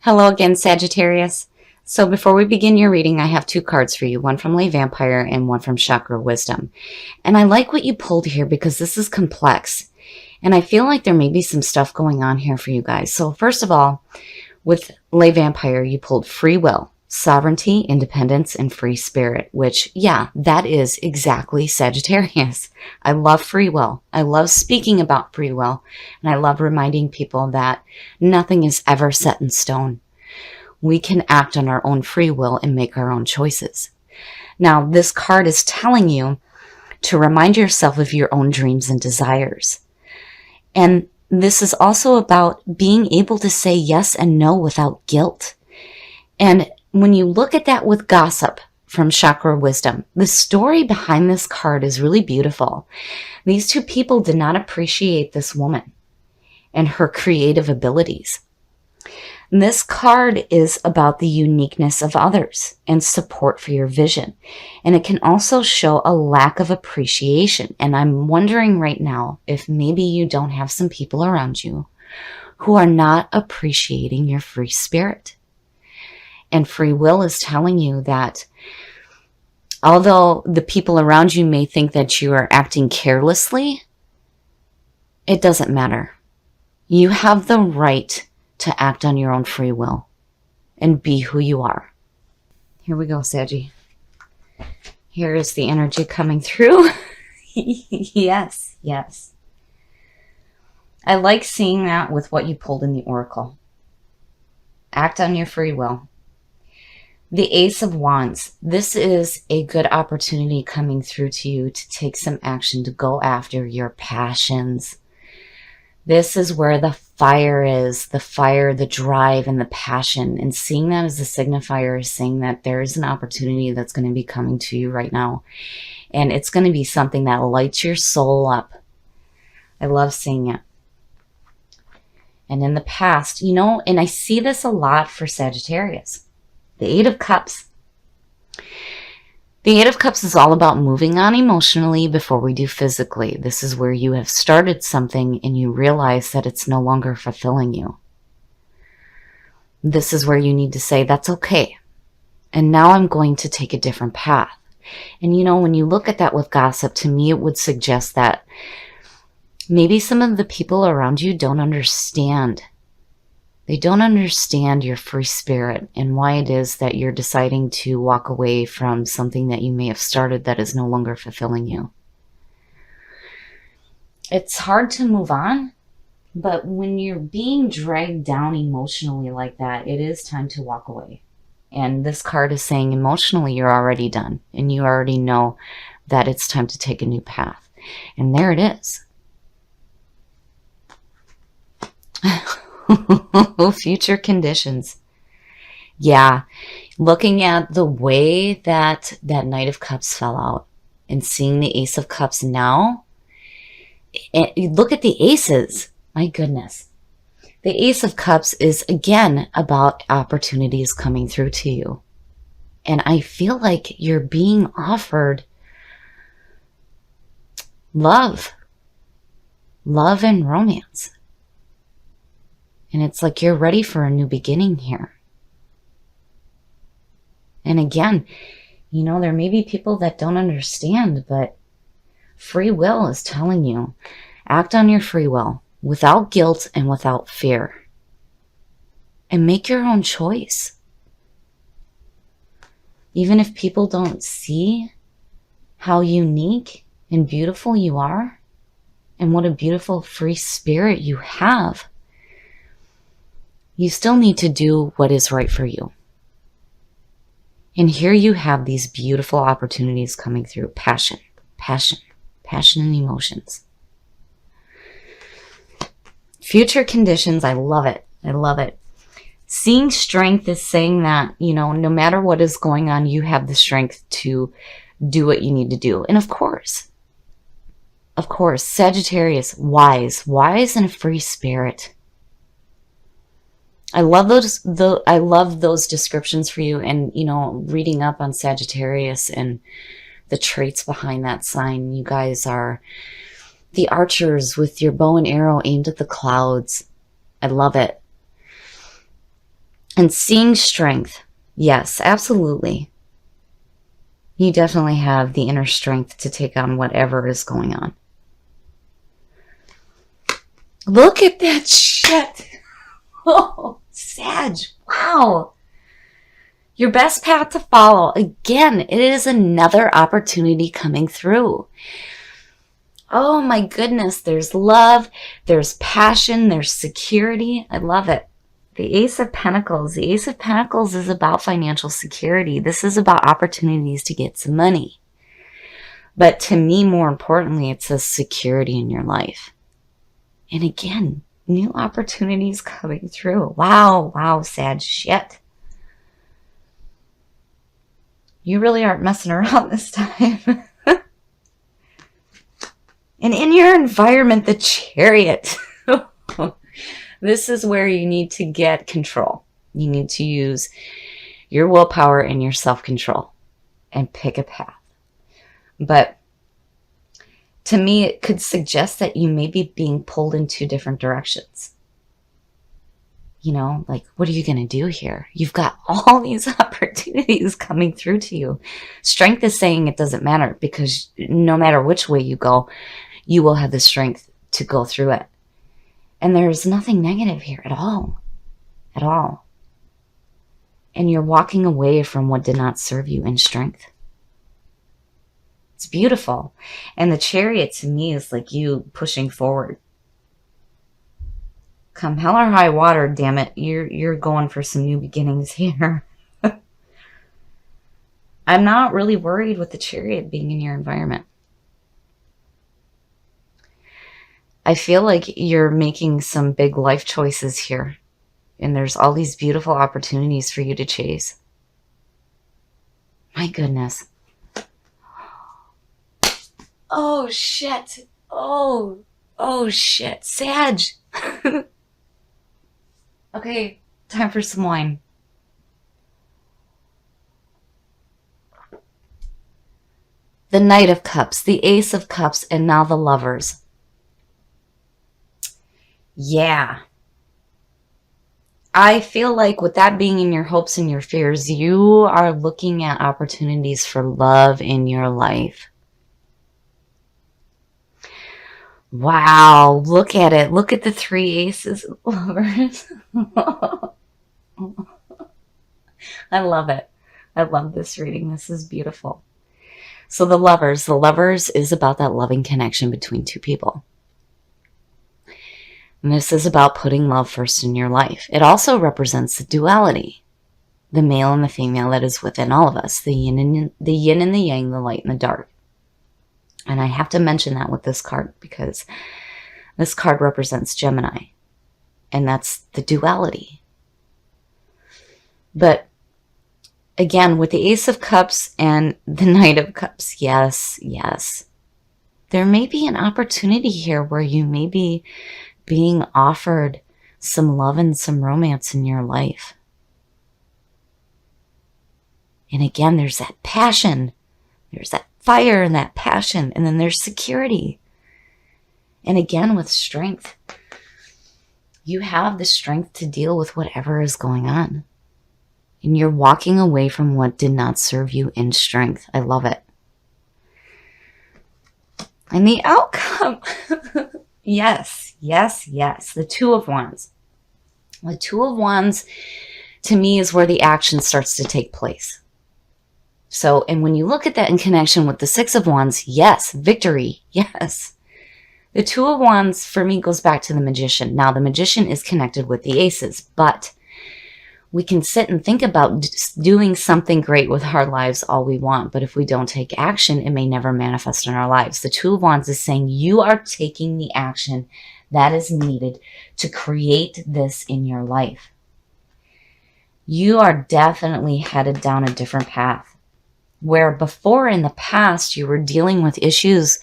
Hello again, Sagittarius. So before we begin your reading, I have two cards for you, one from Lay Vampire and one from Chakra Wisdom. And I like what you pulled here because this is complex. And I feel like there may be some stuff going on here for you guys. So first of all, with Lay Vampire, you pulled free will, sovereignty, independence, and free spirit, which, yeah, that is exactly Sagittarius. I love free will. I love speaking about free will. And I love reminding people that nothing is ever set in stone. We can act on our own free will and make our own choices. Now, this card is telling you to remind yourself of your own dreams and desires. And this is also about being able to say yes and no without guilt. And when you look at that with gossip from Chakra Wisdom, the story behind this card is really beautiful. These two people did not appreciate this woman and her creative abilities. This card is about the uniqueness of others and support for your vision. And it can also show a lack of appreciation. And I'm wondering right now if maybe you don't have some people around you who are not appreciating your free spirit. And free will is telling you that although the people around you may think that you are acting carelessly, it doesn't matter. You have the right to act on your own free will and be who you are. Here we go, Saggy. Here is the energy coming through. Yes, yes. I like seeing that with what you pulled in the Oracle. Act on your free will. The Ace of Wands. This is a good opportunity coming through to you to take some action, to go after your passions. This is where the fire is, the fire, the drive, and the passion. And seeing that as a signifier is saying that there is an opportunity that's going to be coming to you right now. And it's going to be something that lights your soul up. I love seeing it. And in the past, you know, and I see this a lot for Sagittarius. The Eight of Cups. The Eight of Cups is all about moving on emotionally before we do physically. This is where you have started something and you realize that it's no longer fulfilling you. This is where you need to say, that's okay. And now I'm going to take a different path. And you know, when you look at that with gossip, to me, it would suggest that maybe some of the people around you don't understand. They don't understand your free spirit and why it is that you're deciding to walk away from something that you may have started that is no longer fulfilling you. It's hard to move on, but when you're being dragged down emotionally like that, it is time to walk away. And this card is saying emotionally you're already done and you already know that it's time to take a new path. And there it is. Future conditions. Yeah, looking at the way that Knight of Cups fell out and seeing the Ace of Cups now, and look at the aces. My goodness. The Ace of Cups is again about opportunities coming through to you. And I feel like you're being offered love and romance. And it's like you're ready for a new beginning here. And again, you know, there may be people that don't understand, but free will is telling you, act on your free will without guilt and without fear. And make your own choice. Even if people don't see how unique and beautiful you are, and what a beautiful free spirit you have, you still need to do what is right for you. And here you have these beautiful opportunities coming through. Passion and emotions. Future conditions, I love it. I love it. Seeing strength is saying that, you know, no matter what is going on, you have the strength to do what you need to do. And of course, Sagittarius, wise and a free spirit. I love those descriptions for you, and you know, reading up on Sagittarius and the traits behind that sign. You guys are the archers with your bow and arrow aimed at the clouds. I love it. And seeing strength. Yes, absolutely. You definitely have the inner strength to take on whatever is going on. Look at that shit. Oh, Sag. Wow. Your best path to follow. Again, it is another opportunity coming through. Oh my goodness. There's love. There's passion. There's security. I love it. The Ace of Pentacles. The Ace of Pentacles is about financial security. This is about opportunities to get some money. But to me, more importantly, it says security in your life. And again, new opportunities coming through. Wow, wow, Sag shit. You really aren't messing around this time. And in your environment, the Chariot. This is where you need to get control. You need to use your willpower and your self-control and pick a path. But to me, it could suggest that you may be being pulled in two different directions. You know, like, what are you going to do here? You've got all these opportunities coming through to you. Strength is saying it doesn't matter, because no matter which way you go, you will have the strength to go through it. And there's nothing negative here at all. At all. And you're walking away from what did not serve you in strength. It's beautiful. And the Chariot to me is like you pushing forward. Come hell or high water, damn it. You're going for some new beginnings here. I'm not really worried with the Chariot being in your environment. I feel like you're making some big life choices here. And there's all these beautiful opportunities for you to chase. My goodness. Oh, shit. Oh shit. Sag. Okay, time for some wine. The Knight of Cups, the Ace of Cups, and now the Lovers. Yeah. I feel like with that being in your hopes and your fears, you are looking at opportunities for love in your life. Wow, look at it. Look at the three aces of lovers. I love it. I love this reading. This is beautiful. So the lovers is about that loving connection between two people. And this is about putting love first in your life. It also represents the duality, the male and the female that is within all of us, the yin and the yang, the light and the dark. And I have to mention that with this card because this card represents Gemini. And that's the duality. But again, with the Ace of Cups and the Knight of Cups, yes. There may be an opportunity here where you may be being offered some love and some romance in your life. And again, there's that passion. There's that fire and that passion. And then there's security. And again, with strength. You have the strength to deal with whatever is going on. And you're walking away from what did not serve you in strength. I love it. And the outcome. Yes. The Two of Wands. The Two of Wands, to me, is where the action starts to take place. So, and when you look at that in connection with the Six of Wands, yes, victory, yes. The Two of Wands, for me, goes back to the Magician. Now, the Magician is connected with the Aces, but we can sit and think about doing something great with our lives all we want, but if we don't take action, it may never manifest in our lives. The Two of Wands is saying you are taking the action that is needed to create this in your life. You are definitely headed down a different path. Where before in the past you were dealing with issues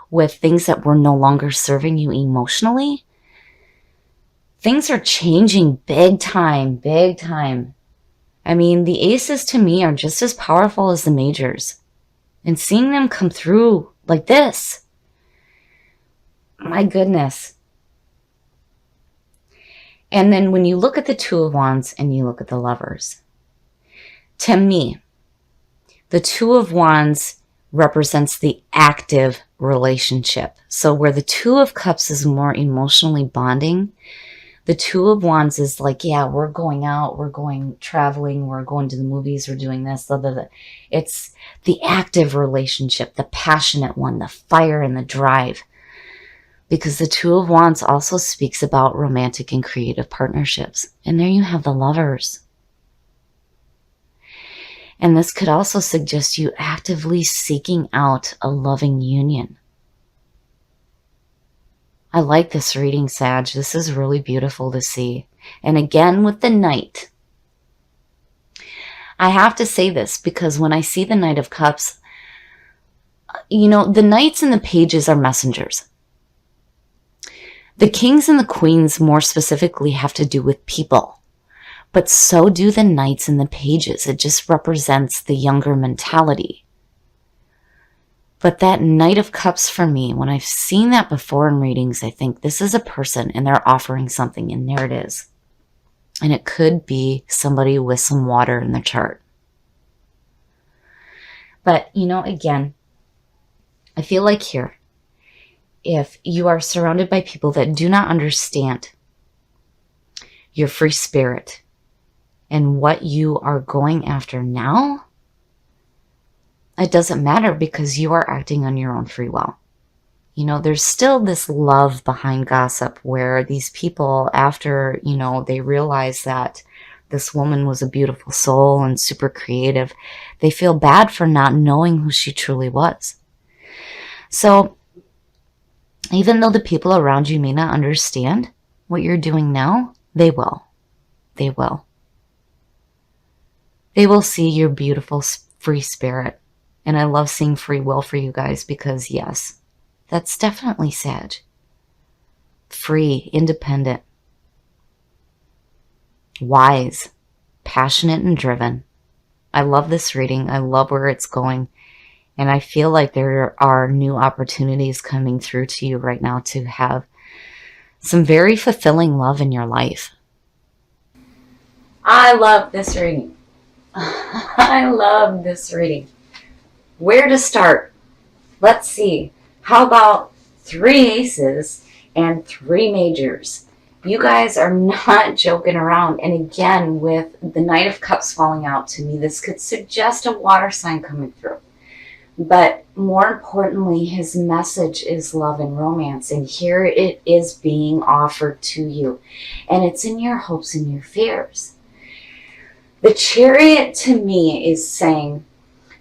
with things that were no longer serving you emotionally, things are changing big time. I mean, the Aces to me are just as powerful as the Majors. And seeing them come through like this, my goodness. And then when you look at the Two of Wands and you look at the Lovers, to me, the Two of Wands represents the active relationship. So where the Two of Cups is more emotionally bonding, the Two of Wands is like, yeah, we're going out, we're going traveling, we're going to the movies, we're doing this, blah, blah, blah. It's the active relationship, the passionate one, the fire and the drive. Because the Two of Wands also speaks about romantic and creative partnerships. And there you have the Lovers. And this could also suggest you actively seeking out a loving union. I like this reading, Sag. This is really beautiful to see. And again, with the Knight, I have to say this because when I see the Knight of Cups, you know, the Knights and the Pages are messengers. The Kings and the Queens more specifically have to do with people. But so do the Knights and the Pages. It just represents the younger mentality. But that Knight of Cups for me, when I've seen that before in readings, I think this is a person and they're offering something, and there it is. And it could be somebody with some water in their chart. But, you know, again, I feel like here, if you are surrounded by people that do not understand your free spirit and what you are going after now, it doesn't matter because you are acting on your own free will. You know, there's still this love behind gossip where these people, after, you know, they realize that this woman was a beautiful soul and super creative, they feel bad for not knowing who she truly was. So even though the people around you may not understand what you're doing now, they will. They will. They will see your beautiful free spirit. And I love seeing free will for you guys because, yes, that's definitely Sag. Free, independent, wise, passionate, and driven. I love this reading. I love where it's going. And I feel like there are new opportunities coming through to you right now to have some very fulfilling love in your life. I love this reading. I love this reading. Where to start? Let's see. How about 3 aces and 3 majors? You guys are not joking around. And again, with the Knight of Cups falling out, to me, this could suggest a water sign coming through. But more importantly, his message is love and romance. And here it is being offered to you. And it's in your hopes and your fears. The Chariot to me is saying,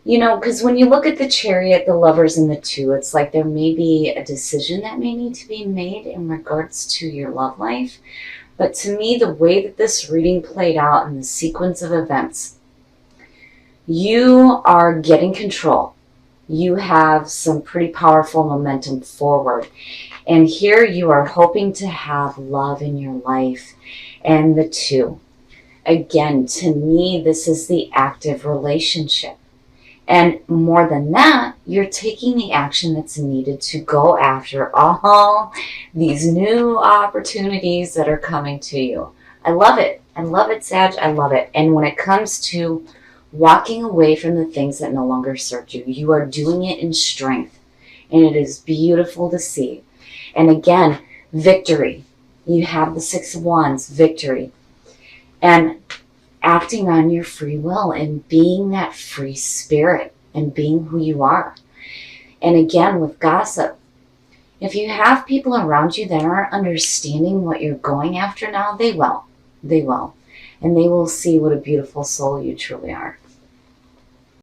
you know, because when you look at the Chariot, the Lovers, and the 2, it's like there may be a decision that may need to be made in regards to your love life. But to me, the way that this reading played out in the sequence of events, you are getting control. You have some pretty powerful momentum forward. And here you are hoping to have love in your life. And the 2. Again, to me, this is the active relationship. And more than that, you're taking the action that's needed to go after all these new opportunities that are coming to you. I love it. I love it, Sag. I love it. And when it comes to walking away from the things that no longer serve you, you are doing it in strength. And it is beautiful to see. And again, victory. You have the 6 of Wands, victory. And acting on your free will and being that free spirit and being who you are. And again, with gossip, if you have people around you that aren't understanding what you're going after now, they will. They will. And they will see what a beautiful soul you truly are.